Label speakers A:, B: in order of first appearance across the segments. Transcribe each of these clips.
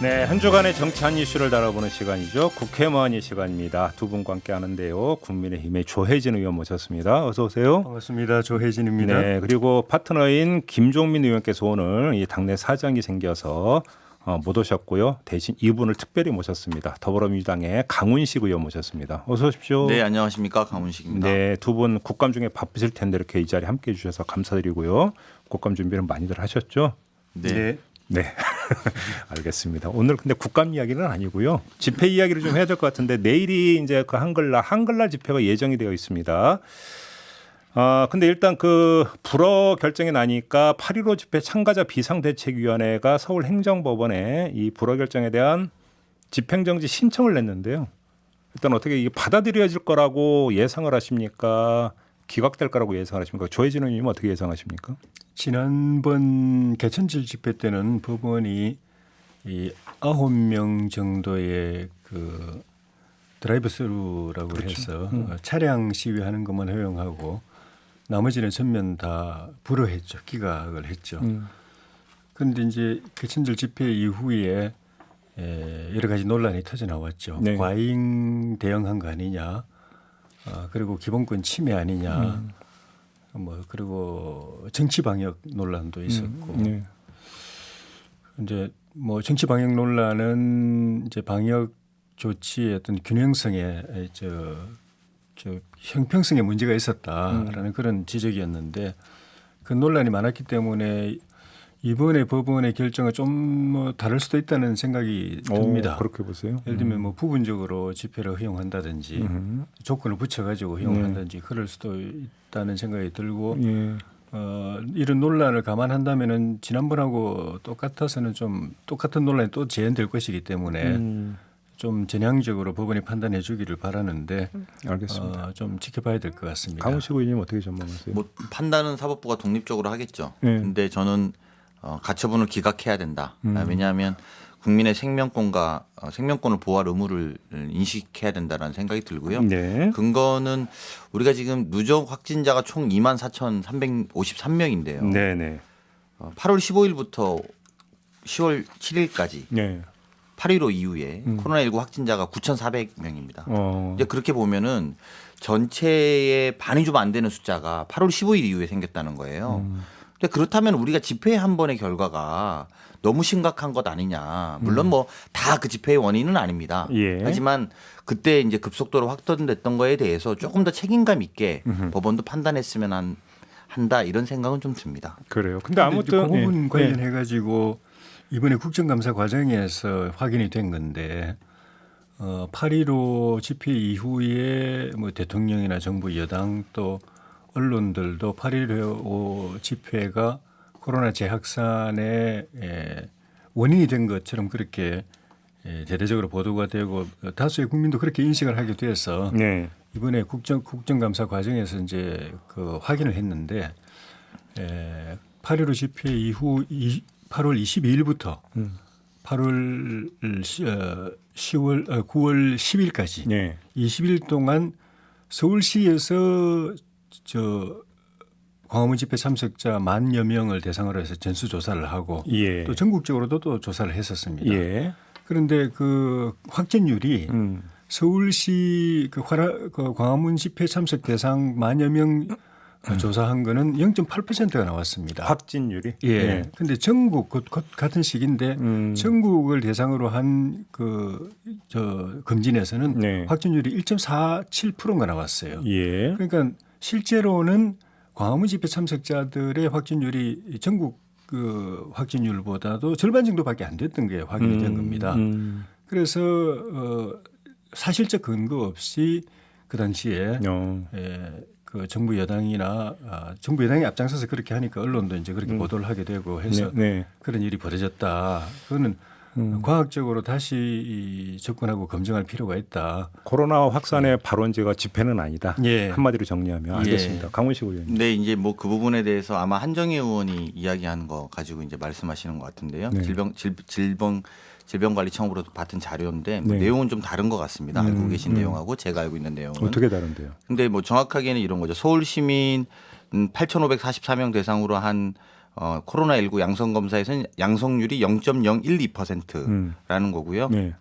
A: 네, 한 주간의 정치한 이슈를 다뤄보는 시간이죠. 국회의원이 시간입니다. 두 분과 함께 하는데요. 국민의힘의 조혜진 의원 모셨습니다. 어서 오세요.
B: 반갑습니다. 조혜진입니다.
A: 네, 그리고 파트너인 김종민 의원께서 오늘 이 당내 사정이 생겨서 못 오셨고요. 대신 이분을 특별히 모셨습니다. 더불어민주당의 강훈식 의원 모셨습니다. 어서 오십시오.
C: 네, 안녕하십니까. 강훈식입니다.
A: 네, 두 분 국감 중에 바쁘실 텐데 이렇게 이 자리에 함께해 주셔서 감사드리고요. 국감 준비는 많이들 하셨죠?
C: 네.
A: 네, 알겠습니다. 오늘 근데 국감 이야기는 아니고요. 집회 이야기를 좀 해야 될 것 같은데 내일이 이제 그 한글날 집회가 예정이 되어 있습니다. 근데 일단 그 불허 결정이 나니까 8.15 집회 참가자 비상대책위원회가 서울행정법원에 이 불허 결정에 대한 집행정지 신청을 냈는데요. 일단 어떻게 이게 받아들여질 거라고 예상을 하십니까? 기각될 거라고 예상을 하십니까? 조혜진 의원님 어떻게 예상하십니까?
B: 지난번 개천절 집회 때는 법원이 이 9명 정도의 그 드라이브 스루라고
A: 그렇죠.
B: 해서 차량 시위하는 것만 허용하고 나머지는 전면 다 불허했죠. 기각을 했죠. 그런데 이제 개천절 집회 이후에 여러 가지 논란이 터져 나왔죠.
A: 네.
B: 과잉 대응한 거 아니냐. 그리고 기본권 침해 아니냐. 뭐 그리고 정치 방역 논란도 있었고.
A: 네.
B: 이제 뭐 정치 방역 논란은 이제 방역 조치의 어떤 균형성에 저 형평성에 문제가 있었다라는 그런 지적이었는데 그 논란이 많았기 때문에 이번에 법원의 결정은 좀 뭐 다를 수도 있다는 생각이 듭니다.
A: 그렇게 보세요.
B: 예를 들면 뭐 부분적으로 집회를 허용한다든지 조건을 붙여가지고 허용한다든지 그럴 수도 있다는 생각이 들고
A: 예.
B: 이런 논란을 감안한다면은 지난번하고 똑같아서는 좀 똑같은 논란이 또 재현될 것이기 때문에 좀 전향적으로 법원이 판단해 주기를 바라는데
A: 알겠습니다.
B: 좀 지켜봐야 될 것 같습니다.
A: 강훈식 의원님 어떻게 전망하세요?
C: 뭐 판단은 사법부가 독립적으로 하겠죠.
A: 네.
C: 근데 저는 가처분을 기각해야 된다. 왜냐하면 국민의 생명권과 생명권을 보호할 의무를 인식해야 된다는 생각이 들고요.
A: 네.
C: 근거는 우리가 지금 누적 확진자가 총 24,353명인데요.
A: 네네.
C: 8월 15일부터 10월 7일까지
A: 네.
C: 8.15 이후에 코로나19 확진자가 9,400명입니다. 이제 그렇게 보면은 전체의 반이 좀 안 되는 숫자가 8월 15일 이후에 생겼다는 거예요. 근데 그렇다면 우리가 집회 한 번의 결과가 너무 심각한 것 아니냐. 물론 뭐 다 그 집회의 원인은 아닙니다.
A: 예.
C: 하지만 그때 이제 급속도로 확산됐던 거에 대해서 조금 더 책임감 있게 법원도 판단했으면 한다 이런 생각은 좀 듭니다.
A: 그래요. 근데 아무튼
B: 그 부분
A: 예.
B: 관련해 가지고 이번에 국정감사 과정에서 확인이 된 건데 8.15 집회 이후에 뭐 대통령이나 정부 여당 또 언론들도 8.15 집회가 코로나 재확산의 원인이 된 것처럼 그렇게 대대적으로 보도가 되고 다수의 국민도 그렇게 인식을 하게 돼서
A: 네.
B: 이번에 국정감사 과정에서 이제 그 확인을 했는데 8.15 집회 이후 8월 22일부터 8월 9월 10일까지
A: 네.
B: 20일 동안 서울시에서 광화문 집회 참석자 10,000여 명을 대상으로 해서 전수조사를 하고
A: 예.
B: 또 전국적으로도 또 조사를 했었습니다.
A: 예.
B: 그런데 그 확진율이 서울시 그 광화문 집회 참석 대상 10,000여 명 조사한 거는 0.8%가 나왔습니다.
A: 확진율이.
B: 예. 근데 전국 같은 시기인데 전국을 대상으로 한 검진에서는
A: 네.
B: 확진율이 1.47%가 나왔어요.
A: 예.
B: 그러니까 실제로는 광화문 집회 참석자들의 확진율이 전국 그 확진율보다도 절반 정도밖에 안 됐던 게 확인이 된 겁니다. 그래서 사실적 근거 없이 그 당시에 그 정부 여당이나 정부 여당이 앞장서서 그렇게 하니까 언론도 이제 그렇게 보도를 하게 되고 해서
A: 네.
B: 그런 일이 벌어졌다. 그거는 과학적으로 다시 접근하고 검증할 필요가 있다.
A: 코로나 확산의 발원지가 집회는 아니다.
B: 예.
A: 한마디로 정리하면 알겠습니다. 강훈식 의원님.
C: 근데 이제 뭐 그 부분에 대해서 아마 한정희 의원이 이야기한 거 가지고 이제 말씀하시는 것 같은데요.
A: 네.
C: 질병관리청으로부터 받은 자료인데 뭐
A: 네.
C: 내용은 좀 다른 것 같습니다. 알고 계신 내용하고 제가 알고 있는 내용은
A: 어떻게 다른데요?
C: 근데 뭐 정확하게는 이런 거죠. 서울 시민 8,544명 대상으로 한 코로나19 양성 검사에서는 양성률이 0.012%라는 거고요.
A: 네.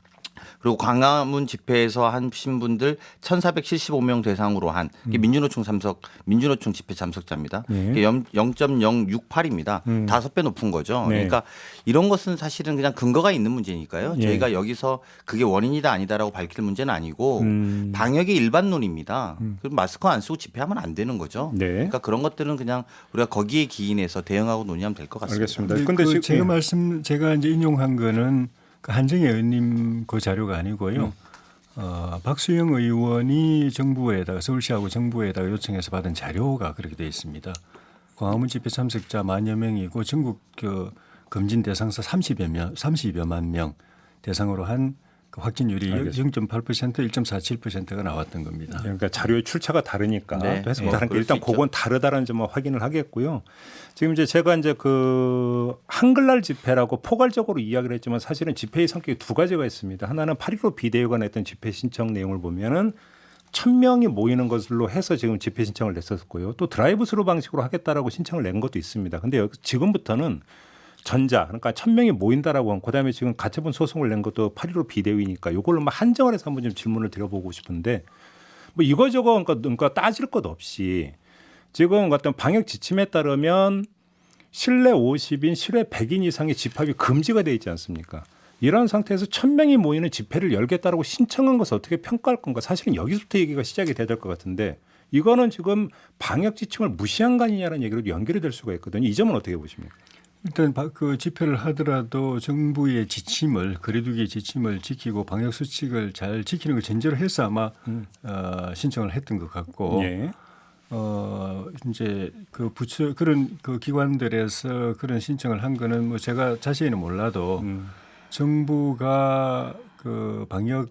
C: 그리고 광화문 집회에서 하신 분들 1,475명 대상으로 한 이게 민주노총 집회 참석자입니다.
A: 네.
C: 이게 0.068입니다. 5배 높은 거죠.
A: 네.
C: 그러니까 이런 것은 사실은 그냥 근거가 있는 문제니까요.
A: 예.
C: 저희가 여기서 그게 원인이다 아니다라고 밝힐 문제는 아니고 방역의 일반론입니다. 그럼 마스크 안 쓰고 집회하면 안 되는 거죠.
A: 네.
C: 그러니까 그런 것들은 그냥 우리가 거기에 기인해서 대응하고 논의하면 될 것 같습니다.
A: 알겠습니다.
B: 근데
A: 근데 지금
B: 제가 이제 인용한 거는 그 한정혜 의원님 그 자료가 아니고요. 박수영 의원이 정부에다가 서울시하고 정부에다가 요청해서 받은 자료가 그렇게 되어 있습니다. 광화문 집회 참석자 10,000여 명이고 전국 그 검진 대상자 30여만 명 대상으로 한 그 확진율이 0.8% 1.47%가 나왔던 겁니다.
A: 그러니까 자료의 출처가 다르니까
C: 네.
A: 또 해석 다른 게
C: 그럴
A: 일단
C: 수 있죠.
A: 그건 다르다는 점을 확인을 하겠고요. 지금 이제 제가 이제 그 한글날 집회라고 포괄적으로 이야기를 했지만 사실은 집회의 성격이 두 가지가 있습니다. 하나는 8.15 비대위가 냈던 집회 신청 내용을 보면은 1,000명이 모이는 것으로 해서 지금 집회 신청을 냈었고요. 또 드라이브스루 방식으로 하겠다라고 신청을 낸 것도 있습니다. 근데 여기 지금부터는 전자 그러니까 1,000명이 모인다라고 한 그다음에 지금 가처분 소송을 낸 것도 8.15 비대위니까 이걸로 뭐 한정을 해서 한번 좀 질문을 드려보고 싶은데 뭐 이거저거 그러니까 따질 것 없이 지금 같은 방역 지침에 따르면 실내 50인 실외 100인 이상의 집합이 금지가 돼 있지 않습니까? 이런 상태에서 1,000명이 모이는 집회를 열겠다라고 신청한 것을 어떻게 평가할 건가? 사실은 여기서부터 얘기가 시작이 돼야 될 것 같은데 이거는 지금 방역 지침을 무시한 거 아니냐는 얘기로 연결이 될 수가 있거든요. 이 점은 어떻게 보십니까?
B: 일단 그 집회를 하더라도 정부의 지침을 거리두기 지침을 지키고 방역 수칙을 잘 지키는 걸 전제로 해서 아마 신청을 했던 것 같고
A: 예.
B: 이제 그 부처 그런 그 기관들에서 그런 신청을 한 거는 뭐 제가 자세히는 몰라도 정부가 그 방역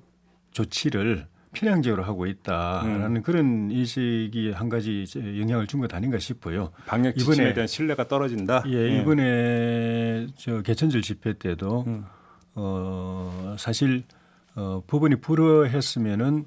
B: 조치를 편향적으로 하고 있다라는 그런 인식이 한 가지 영향을 준 것 아닌가 싶어요.
A: 방역 지침에 대한 신뢰가 떨어진다.
B: 예, 이번에 저 개천절 집회 때도 사실 법원이 불허했으면은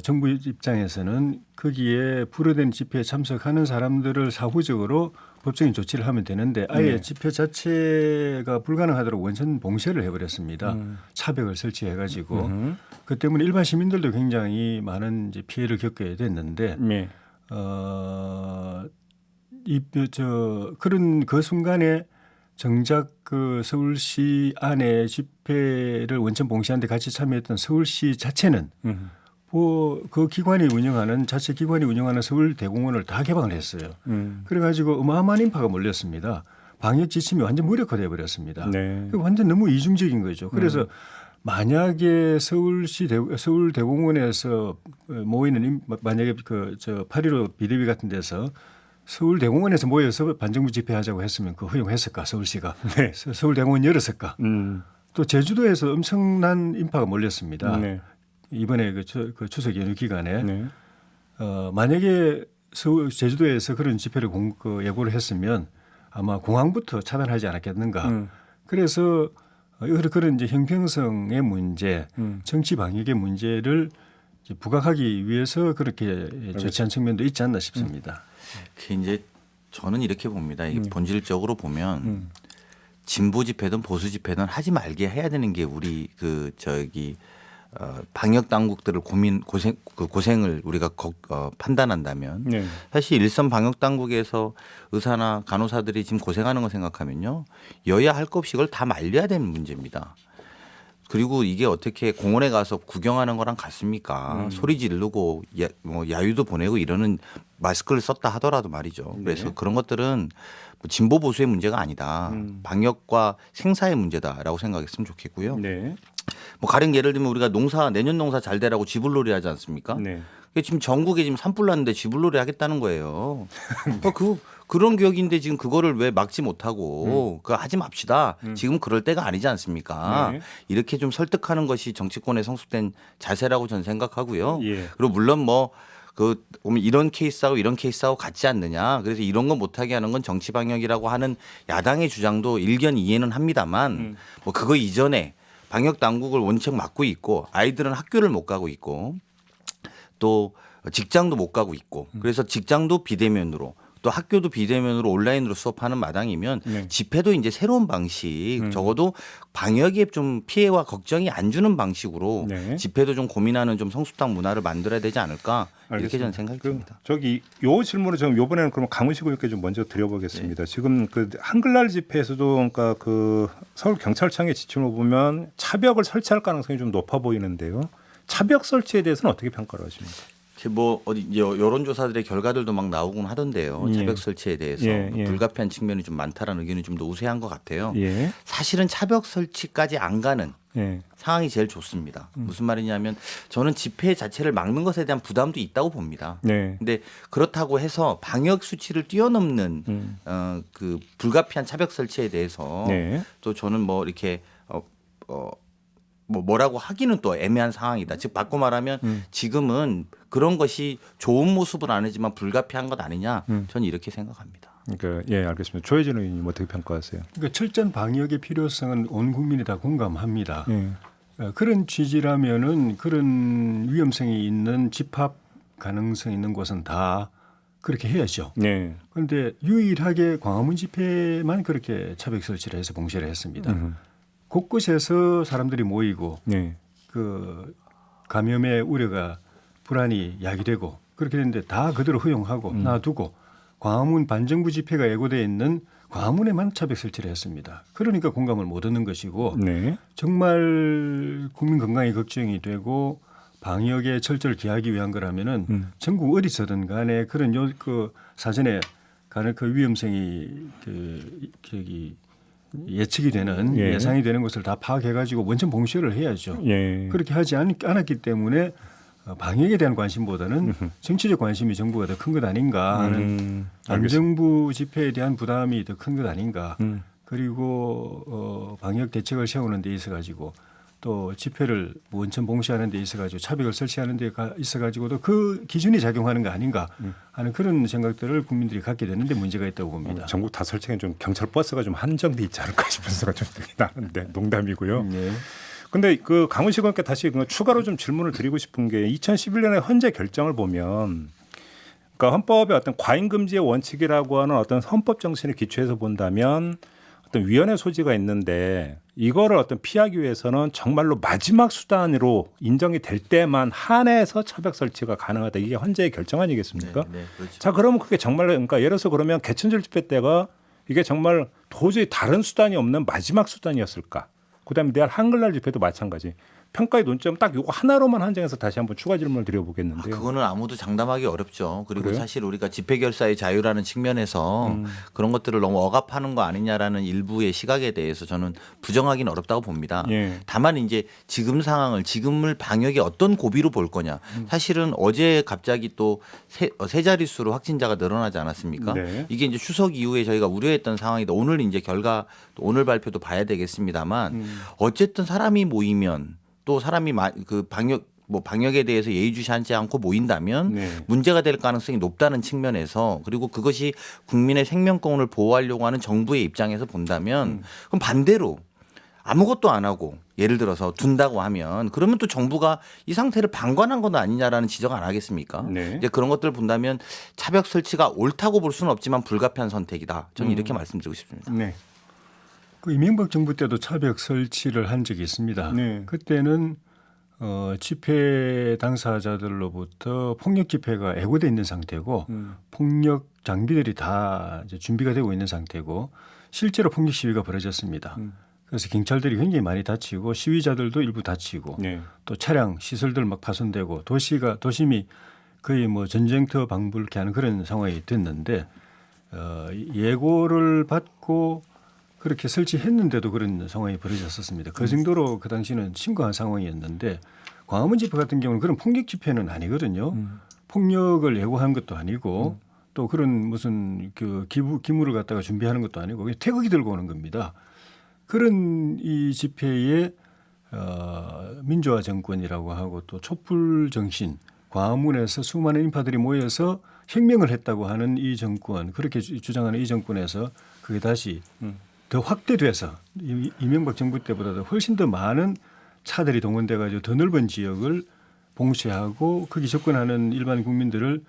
B: 정부 입장에서는 거기에 불허된 집회에 참석하는 사람들을 사후적으로 법적인 조치를 하면 되는데 아예 집회 자체가 불가능하도록 원천 봉쇄를 해버렸습니다. 차벽을 설치해가지고 그 때문에 일반 시민들도 굉장히 많은 이제 피해를 겪어야 됐는데
A: 네.
B: 그런 그 순간에 정작 그 서울시 안에 집회를 원천 봉쇄하는데 같이 참여했던 서울시 자체는 그 기관이 운영하는 자체 기관이 운영하는 서울대공원을 다 개방을 했어요. 그래가지고 어마어마한 인파가 몰렸습니다. 방역 지침이 완전 무력화돼 버렸습니다.
A: 네.
B: 완전 너무 이중적인 거죠. 그래서 만약에 서울대공원에서 모이는 만약에 그 8.15 비대위 같은 데서 서울대공원에서 모여서 반정부 집회하자고 했으면 그 허용했을까 서울시가
A: 네.
B: 서울대공원 열었을까. 또 제주도에서 엄청난 인파가 몰렸습니다.
A: 네.
B: 이번에 그 추석 연휴 기간에
A: 네.
B: 만약에 제주도에서 그런 집회를 예고를 했으면 아마 공항부터 차단하지 않았겠는가. 그래서 그런 이제 형평성의 문제, 정치 방역의 문제를 이제 부각하기 위해서 그렇게 조치한 측면도 있지 않나 싶습니다.
C: 그 이제 저는 이렇게 봅니다. 이게 본질적으로 보면 진보 집회든 보수 집회든 하지 말게 해야 되는 게 우리 방역 당국들을 고생을 우리가 판단한다면
A: 네.
C: 사실 일선 방역 당국에서 의사나 간호사들이 지금 고생하는 거 생각하면요 여야 할 것 없이 이걸 다 말려야 되는 문제입니다. 그리고 이게 어떻게 공원에 가서 구경하는 거랑 같습니까? 소리 지르고 야유도 보내고 이러는 마스크를 썼다 하더라도 말이죠. 그래서
A: 네.
C: 그런 것들은 뭐 진보 보수의 문제가 아니다. 방역과 생사의 문제다라고 생각했으면 좋겠고요.
A: 네.
C: 뭐 가령 예를 들면 우리가 내년 농사 잘 되라고 지불놀이 하지 않습니까?
A: 네.
C: 지금 전국에 지금 산불 났는데 지불놀이 하겠다는 거예요. 그런 기억인데 지금 그거를 왜 막지 못하고 그거 하지 맙시다. 지금 그럴 때가 아니지 않습니까?
A: 네.
C: 이렇게 좀 설득하는 것이 정치권의 성숙된 자세라고 저는 생각하고요.
A: 예.
C: 그리고 물론 보면 이런 케이스하고 이런 케이스하고 같지 않느냐. 그래서 이런 거 못하게 하는 건 정치 방역이라고 하는 야당의 주장도 일견 이해는 합니다만 뭐 그거 이전에 방역 당국을 원책 막고 있고 아이들은 학교를 못 가고 있고 또 직장도 못 가고 있고 그래서 직장도 비대면으로 또 학교도 비대면으로 온라인으로 수업하는 마당이면
A: 네.
C: 집회도 이제 새로운 방식 적어도 방역에 좀 피해와 걱정이 안 주는 방식으로
A: 네.
C: 집회도 좀 고민하는 좀 성수당 문화를 만들어야 되지 않을까 이렇게 저는 생각이 듭니다.
A: 저기 요 질문을 좀 요번에는 그럼 강훈식 의원께 좀 먼저 드려보겠습니다. 지금 그 한글날 집회에서도 그러니까 그 서울 경찰청의 지침을 보면 차벽을 설치할 가능성이 좀 높아 보이는데요. 차벽 설치에 대해서는 어떻게 평가를 하십니까?
C: 뭐 어디 이제 여론조사들의 결과들도 막 나오곤 하던데요.
A: 예.
C: 차벽 설치에 대해서
A: 예, 예.
C: 불가피한 측면이 좀 많다라는 의견이 좀 더 우세한 것 같아요.
A: 예.
C: 사실은 차벽 설치까지 안 가는
A: 예.
C: 상황이 제일 좋습니다. 무슨 말이냐면 저는 집회 자체를 막는 것에 대한 부담도 있다고 봅니다.
A: 네.
C: 근데 그렇다고 해서 방역 수치를 뛰어넘는 그 불가피한 차벽 설치에 대해서
A: 네.
C: 또 저는 뭐 이렇게 뭐라고 하기는 또 애매한 상황이다. 즉 바꿔 말하면 지금은 그런 것이 좋은 모습은 아니지만 불가피한 것 아니냐. 저는 이렇게 생각합니다.
A: 그러니까 예, 알겠습니다. 조혜진 의원님 어떻게 평가하세요?
B: 그러니까 철저한 방역의 필요성은 온 국민이 다 공감합니다.
A: 예.
B: 그런 취지라면은 그런 위험성이 있는 집합 가능성 있는 곳은 다 그렇게 해야죠.
A: 네.
B: 그런데 유일하게 광화문 집회만 그렇게 차벽 설치를 해서 봉쇄를 했습니다. 곳곳에서 사람들이 모이고
A: 네.
B: 그 감염의 우려가 불안이 야기되고 그렇게 됐는데 다 그대로 허용하고 놔두고 광화문 반정부 집회가 예고되어 있는 광화문에만 차벽 설치를 했습니다. 그러니까 공감을 못 얻는 것이고
A: 네.
B: 정말 국민 건강이 걱정이 되고 방역에 철저를 기하기 위한 거라면은 전국 어디서든 간에 그런 그 사전에 가는 그 위험성이 예측이 되는
A: 예.
B: 예상이 되는 것을 다 파악해가지고 원천 봉쇄를 해야죠.
A: 예.
B: 그렇게 하지 않았기 때문에 방역에 대한 관심보다는 정치적 관심이 정부가 더 큰 것 아닌가 하는 안정부 집회에 대한 부담이 더 큰 것 아닌가. 그리고 방역 대책을 세우는 데 있어 가지고 또 집회를 원천 봉쇄하는 데 있어 가지고 차벽을 설치하는 데 있어 가지고도 그 기준이 작용하는 거 아닌가 하는 그런 생각들을 국민들이 갖게 되는데 문제가 있다고 봅니다.
A: 전국 다 설치는 좀 경찰 버스가 좀 한정돼 있지 않을까 싶은 생각이 좀 들긴 하는데 농담이고요.
B: 네.
A: 근데 그 강훈식 의원께 다시 추가로 좀 질문을 드리고 싶은 게 2011년에 헌재 결정을 보면 그러니까 헌법의 어떤 과잉 금지의 원칙이라고 하는 어떤 헌법 정신에 기초해서 본다면 어떤 위헌의 소지가 있는데 이거를 어떤 피하기 위해서는 정말로 마지막 수단으로 인정이 될 때만 한해서 차벽 설치가 가능하다. 이게 헌재의 결정 아니겠습니까?
C: 네, 그렇죠.
A: 자, 그러면 그게 정말 그러니까 예를 들어서 그러면 개천절 집회 때가 이게 정말 도저히 다른 수단이 없는 마지막 수단이었을까? 그다음에 내일 한글날 집회도 마찬가지. 평가의 논점 딱 이거 하나로만 한정해서 다시 한번 추가 질문을 드려보겠는데요.
C: 그거는 아무도 장담하기 어렵죠. 그리고
A: 그래요?
C: 사실 우리가 집회 결사의 자유라는 측면에서 그런 것들을 너무 억압하는 거 아니냐라는 일부의 시각에 대해서 저는 부정하기는 어렵다고 봅니다.
A: 예.
C: 다만 이제 지금 상황을 지금을 방역의 어떤 고비로 볼 거냐. 사실은 어제 갑자기 또 세 자릿수로 확진자가 늘어나지 않았습니까?
A: 네.
C: 이게 이제 추석 이후에 저희가 우려했던 상황이다. 오늘 이제 결과 오늘 발표도 봐야 되겠습니다만 어쨌든 사람이 모이면 또 사람이 그 방역에 대해서 예의주시하지 않고 모인다면
A: 네.
C: 문제가 될 가능성이 높다는 측면에서 그리고 그것이 국민의 생명권을 보호하려고 하는 정부의 입장에서 본다면 그럼 반대로 아무것도 안 하고 예를 들어서 둔다고 하면 그러면 또 정부가 이 상태를 방관한 건 아니냐라는 지적 안 하겠습니까?
A: 네.
C: 이제 그런 것들을 본다면 차벽 설치가 옳다고 볼 수는 없지만 불가피한 선택이다. 저는 이렇게 말씀드리고 싶습니다.
A: 네.
B: 그 이명박 정부 때도 차벽 설치를 한 적이 있습니다.
A: 네.
B: 그때는 집회 당사자들로부터 폭력 집회가 예고돼 있는 상태고 폭력 장비들이 다 이제 준비가 되고 있는 상태고 실제로 폭력 시위가 벌어졌습니다. 그래서 경찰들이 굉장히 많이 다치고 시위자들도 일부 다치고
A: 네.
B: 또 차량 시설들 막 파손되고 도심이 거의 뭐 전쟁터 방불케 하는 그런 상황이 됐는데 예고를 받고 그렇게 설치했는데도 그런 상황이 벌어졌었습니다. 그 정도로 그 당시는 심각한 상황이었는데 광화문 집회 같은 경우는 그런 폭력 집회는 아니거든요. 폭력을 예고한 것도 아니고 또 그런 무슨 그 기물을 갖다가 준비하는 것도 아니고 그냥 태극기 들고 오는 겁니다. 그런 이 집회에 민주화 정권이라고 하고 또 촛불 정신 광화문에서 수많은 인파들이 모여서 혁명을 했다고 하는 이 정권 그렇게 주장하는 이 정권에서 그게 다시 더 확대돼서 이명박 정부 때보다도 훨씬 더 많은 차들이 동원돼 가지고 더 넓은 지역을 봉쇄하고 거기 접근하는 일반 국민들을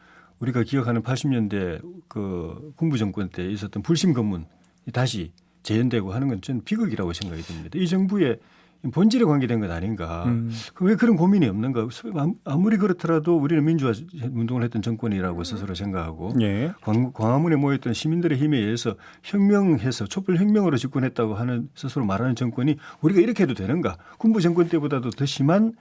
B: 우리가 기억하는 80년대 그 군부 정권 때 있었던 불신 검문이 다시 재현되고 하는 건 저는 비극이라고 생각이 듭니다. 이 정부의 본질에 관계된 것 아닌가. 왜 그런 고민이 없는가. 아무리 그렇더라도 우리는 민주화 운동을 했던 정권이라고 스스로 생각하고
A: 예.
B: 광화문에 모였던 시민들의 힘에 의해서 혁명해서 촛불혁명으로 집권했다고 하는 스스로 말하는 정권이 우리가 이렇게 해도 되는가. 군부 정권 때보다도 더 심한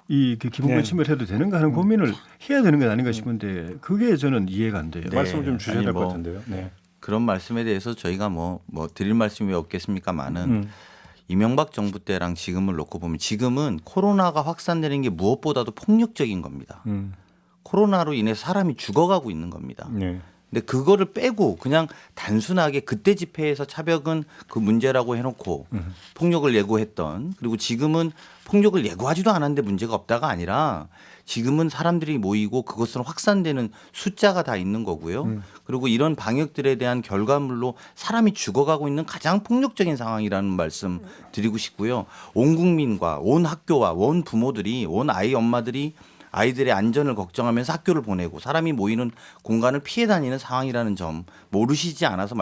B: 이 기본권 침해를 해도 되는가 하는 고민을 해야 되는 것 아닌가 싶은데 그게 저는 이해가 안 돼요.
C: 네.
A: 말씀을 좀 주셔야
C: 아니,
A: 될 것
C: 뭐
A: 같은데요. 네.
C: 그런 말씀에 대해서 저희가 뭐 드릴 말씀이 없겠습니까마는 이명박 정부 때랑 지금을 놓고 보면 지금은 코로나가 확산되는 게 무엇보다도 폭력적인 겁니다. 코로나로 인해서 사람이 죽어가고 있는 겁니다.
A: 네.
C: 근데 그거를 빼고 그냥 단순하게 그때 집회에서 차벽은 그 문제라고 해놓고 폭력을 예고했던 그리고 지금은 폭력을 예고하지도 않았는데 문제가 없다가 아니라 지금은 사람들이 모이고 그것은 확산되는 숫자가 다 있는 거고요. 그리고 이런 방역들에 대한 결과물로 사람이 죽어가고 있는 가장 폭력적인 상황이라는 말씀 드리고 싶고요. 온 국민과 온 학교와 온 부모들이 온 아이 엄마들이 아이들의 안전을 걱정하면서 학교를 보내고 사람이 모이는 공간을 피해 다니는 상황이라는 점 모르시지 않아서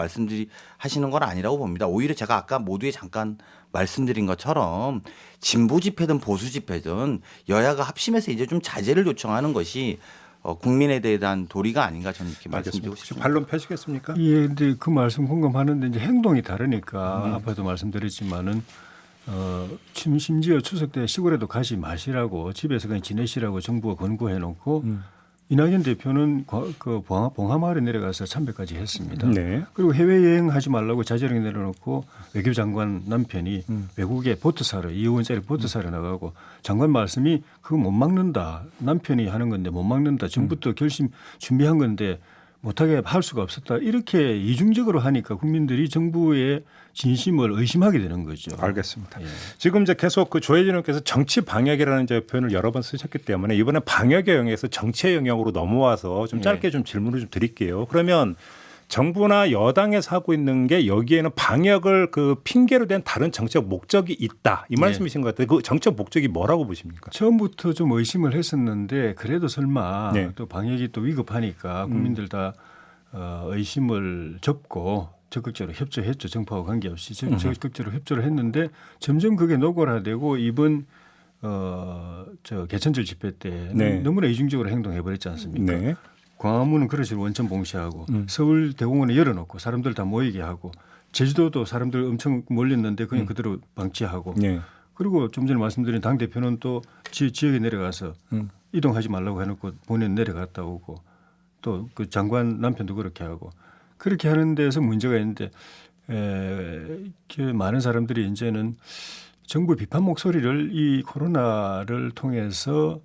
C: 하시는 건 아니라고 봅니다. 오히려 제가 아까 모두에 잠깐 말씀드린 것처럼 진보 집회든 보수 집회든 여야가 합심해서 이제 좀 자제를 요청하는 것이 국민에 대한 도리가 아닌가 저는 이렇게 말씀드리고
A: 혹시
C: 싶습니다.
A: 반론 펴시겠습니까?
B: 예, 근데 그 말씀 공감하는데 이제 행동이 다르니까 앞에도 말씀드렸지만은 심지어 추석 때 시골에도 가지 마시라고 집에서 그냥 지내시라고 정부가 권고해 놓고 이낙연 대표는 그 봉하마을에 내려가서 참배까지 했습니다.
A: 네.
B: 그리고 해외여행 하지 말라고 자제령에 내려놓고 외교장관 남편이 외국에 보트 사러 2억원짜리 보트 사러 나가고 장관 말씀이 그거 못 막는다. 남편이 하는 건데 못 막는다. 전부터 결심 준비한 건데 못하게 할 수가 없었다. 이렇게 이중적으로 하니까 국민들이 정부의 진심을 의심하게 되는 거죠.
A: 알겠습니다.
B: 예.
A: 지금 이제 계속 그 조혜진 의원께서 정치 방역이라는 이제 표현을 여러 번 쓰셨기 때문에 이번에 방역의 영역에서 정치의 영역으로 넘어와서 좀 짧게 좀 질문을 좀 드릴게요. 그러면 정부나 여당에서 하고 있는 게 여기에는 방역을 그 핑계로 된 다른 정책 목적이 있다. 이 말씀이신 것 같아요. 그 정책 목적이 뭐라고 보십니까?
B: 처음부터 좀 의심을 했었는데 그래도 설마
A: 네.
B: 또 방역이 또 위급하니까 국민들 다 의심을 접고 적극적으로 협조했죠. 정부와 관계없이 적극적으로 협조를 했는데 점점 그게 노골화되고 이번 저 개천절 집회 때
A: 네.
B: 너무나 이중적으로 행동해 버렸지 않습니까?
A: 네.
B: 광화문은 그릇을 원천 봉쇄하고 서울 대공원에 열어놓고 사람들 다 모이게 하고 제주도도 사람들 엄청 몰렸는데 그냥 그대로 방치하고
A: 네.
B: 그리고 좀 전에 말씀드린 당 대표는 또 지역에 내려가서 이동하지 말라고 해놓고 본인 내려갔다 오고 또 그 장관 남편도 그렇게 하고 그렇게 하는 데서 문제가 있는데 많은 사람들이 이제는 정부 비판 목소리를 이 코로나를 통해서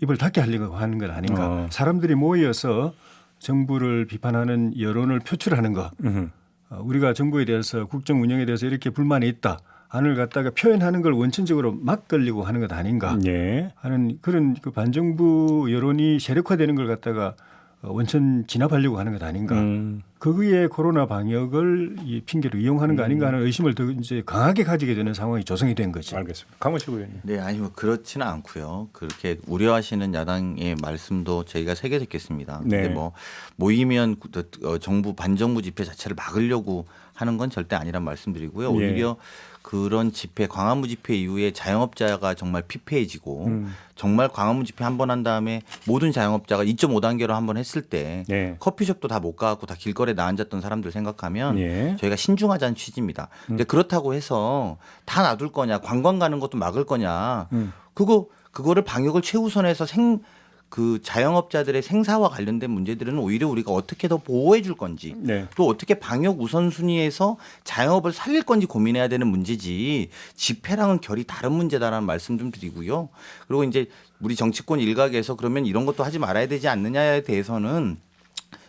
B: 입을 닫게 하려고 하는 건 아닌가. 사람들이 모여서 정부를 비판하는 여론을 표출하는 거. 우리가 정부에 대해서 국정 운영에 대해서 이렇게 불만이 있다. 안을 갖다가 표현하는 걸 원천적으로 막으려고 하는 것 아닌가
A: 네.
B: 하는 그런 그 반정부 여론이 세력화되는 걸 갖다가 원천 진압하려고 하는 것 아닌가. 거기에 코로나 방역을 이 핑계로 이용하는 거 아닌가 하는 의심을 더 이제 강하게 가지게 되는 상황이 조성이 된 거죠.
A: 알겠습니다. 강원식 의원님.
C: 네, 아니 뭐 그렇지는 않고요. 그렇게 우려하시는 야당의 말씀도 저희가 새겨 듣겠습니다.
A: 네.
C: 근데 뭐 모이면 정부 반정부 집회 자체를 막으려고 하는 건 절대 아니란 말씀드리고요. 오히려 그런 집회, 광화문 집회 이후에 자영업자가 정말 피폐해지고 정말 광화문 집회 한 번 한 다음에 모든 자영업자가 2.5단계로 한 번 했을 때
A: 네.
C: 커피숍도 다 못 가고 다 길거리에 나앉았던 사람들 생각하면
A: 예.
C: 저희가 신중하자는 취지입니다. 근데 그렇다고 해서 다 놔둘 거냐, 관광 가는 것도 막을 거냐, 그거를 방역을 최우선해서 그 자영업자들의 생사와 관련된 문제들은 오히려 우리가 어떻게 더 보호해 줄 건지
A: 네.
C: 또 어떻게 방역 우선순위에서 자영업을 살릴 건지 고민해야 되는 문제지 집회랑은 결이 다른 문제다라는 말씀 좀 드리고요. 그리고 이제 우리 정치권 일각에서 그러면 이런 것도 하지 말아야 되지 않느냐에 대해서는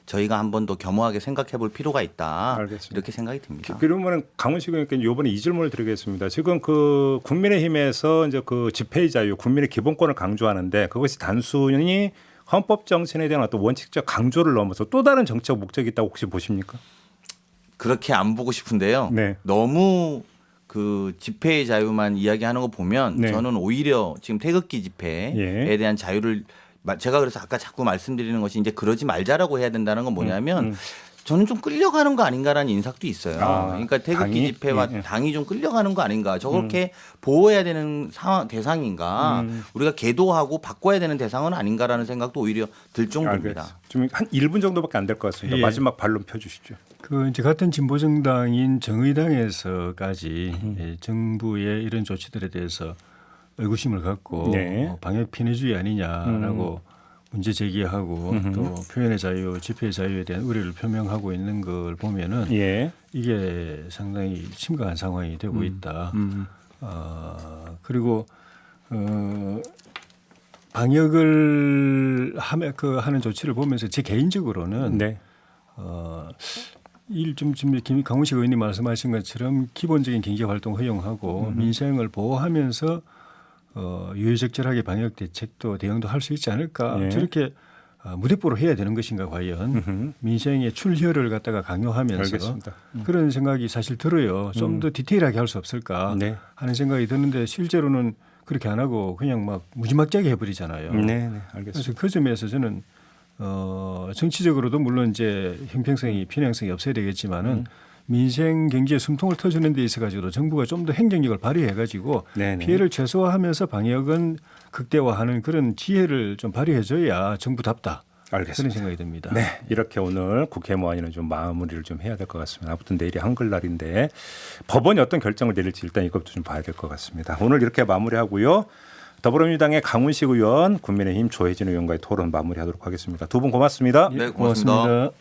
C: 저희가 한 번 더 겸허하게 생각해 볼 필요가 있다.
A: 알겠습니다.
C: 이렇게 생각이 듭니다.
A: 그러면 강원식 의원께 이번에 이 질문을 드리겠습니다. 지금 그 국민의힘에서 이제 그 집회의 자유, 국민의 기본권을 강조하는데 그것이 단순히 헌법 정신에 대한 어떤 원칙적 강조를 넘어서 또 다른 정책 목적이 있다고 혹시 보십니까?
C: 그렇게 안 보고 싶은데요.
A: 네.
C: 너무 그 집회의 자유만 이야기하는 거 보면
A: 네.
C: 저는 오히려 지금 태극기 집회에
A: 예.
C: 대한 자유를 제가 그래서 아까 자꾸 말씀드리는 것이 이제 그러지 말자라고 해야 된다는 건 뭐냐면 저는 좀 끌려가는 거 아닌가라는 인상도 있어요. 그러니까 태극기
A: 당이?
C: 집회와
A: 예.
C: 당이 좀 끌려가는 거 아닌가. 저렇게 보호해야 되는 상황 대상인가. 우리가 계도하고 바꿔야 되는 대상은 아닌가라는 생각도 오히려 들 정도입니다.
A: 좀 한 1분 정도밖에 안 될 것 같습니다.
B: 예.
A: 마지막 반론 펴주시죠.
B: 그 이제 같은 진보 정당인 정의당에서까지 예, 정부의 이런 조치들에 대해서 의구심을 갖고
A: 네.
B: 방역 편의주의 아니냐라고 문제 제기하고 또 표현의 자유, 집회의 자유에 대한 우려를 표명하고 있는 걸 보면은
A: 예.
B: 이게 상당히 심각한 상황이 되고 있다. 그리고 방역을 하는 조치를 보면서 제 개인적으로는
A: 네.
B: 지금 강훈식 의원님 말씀하신 것처럼 기본적인 경제 활동 허용하고 민생을 보호하면서 유유적절하게 방역 대책도 대응도 할 수 있지 않을까.
A: 예.
B: 저렇게 무대뽀로 해야 되는 것인가 과연 민생의 출혈을 갖다가 강요하면서
A: 알겠습니다.
B: 그런 생각이 사실 들어요. 좀 더 디테일하게 할 수 없을까
A: 네.
B: 하는 생각이 드는데 실제로는 그렇게 안 하고 그냥 막 무지막지하게 해버리잖아요.
A: 네, 알겠습니다.
B: 그래서 그 점에서 저는 정치적으로도 물론 이제 형평성이 편향성이 없어야 되겠지만은 민생 경제에 숨통을 터주는 데 있어 가지고 정부가 좀 더 행정력을 발휘해 가지고
A: 네네.
B: 피해를 최소화하면서 방역은 극대화하는 그런 지혜를 좀 발휘해 줘야 정부답다.
A: 알겠습니다.
B: 그런 생각이 듭니다.
A: 네, 이렇게 오늘 국회 모안위는 좀 마무리를 좀 해야 될 것 같습니다. 아무튼 내일이 한글날인데 법원이 어떤 결정을 내릴지 일단 이것도 좀 봐야 될 것 같습니다. 오늘 이렇게 마무리하고요. 더불어민주당의 강훈식 의원, 국민의힘 조혜진 의원과의 토론 마무리하도록 하겠습니다. 두 분 고맙습니다.
C: 네, 고맙습니다.
B: 고맙습니다.